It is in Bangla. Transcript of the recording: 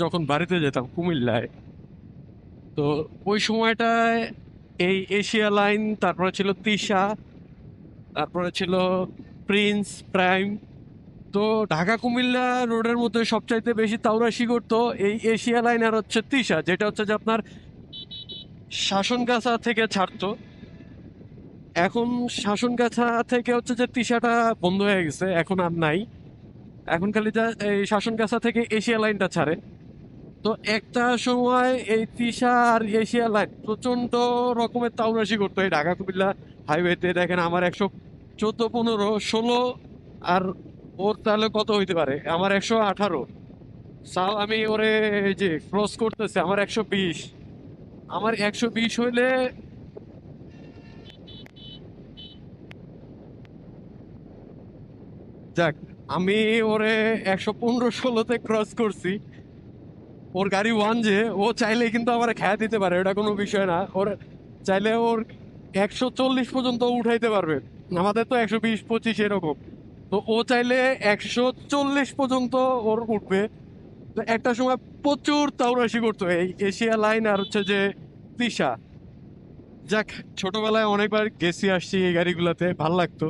যখন বাড়িতে যেতাম কুমিল্লায়, তো ওই সময়টায় এই এশিয়া লাইন, তারপরে ছিল তিশা, তারপরে ছিল প্রিন্স, প্রাইম। তো ঢাকা কুমিল্লা রোডের মধ্যে সবচাইতে বেশি তাউরাশি করতো এই এশিয়া লাইন আর হচ্ছে তিশা, যেটা হচ্ছে যে আপনার শাসনগাছা থেকে ছাড়তো। এখন শাসনগাছা থেকে হচ্ছে যে তিশাটা বন্ধ হয়ে গেছে, এখন আর নাই। এখন খালি যা এই শাসনগাছা থেকে এশিয়া লাইনটা ছাড়ে। তো একটা সময় এই তিশা আর এশিয়া লাইন প্রচন্ড রকমের তাউরাশি করতো এই ঢাকা কুমিল্লা হাইওয়েতে। দেখেন আমার 114, 15, 16, আর ওর তাহলে কত হইতে পারে, আমার 118। সাও আমি ওরে এই যে ক্রস করতেছে আমার 120। আমার 120 হইলে যাক, আমি ওরে 115, 16-তে ক্রস করছি। ওর গাড়ি ওয়ান, যে ও চাইলে কিন্তু আমার খেয়া দিতে পারে, এটা কোনো বিষয় না। ওর চাইলে ওর 140 পর্যন্ত উঠাইতে পারবে। আমাদের তো 120, 25 এরকম। তো ও চাইলে 140 পর্যন্ত ওর উঠবে। তো একটা সময় প্রচুর তাউরাশি করতো এই এশিয়া লাইন আর হচ্ছে যে তৃষা। যাক, ছোটবেলায় অনেকবার গেছি আসছি এই গাড়িগুলোতে, ভাল লাগতো।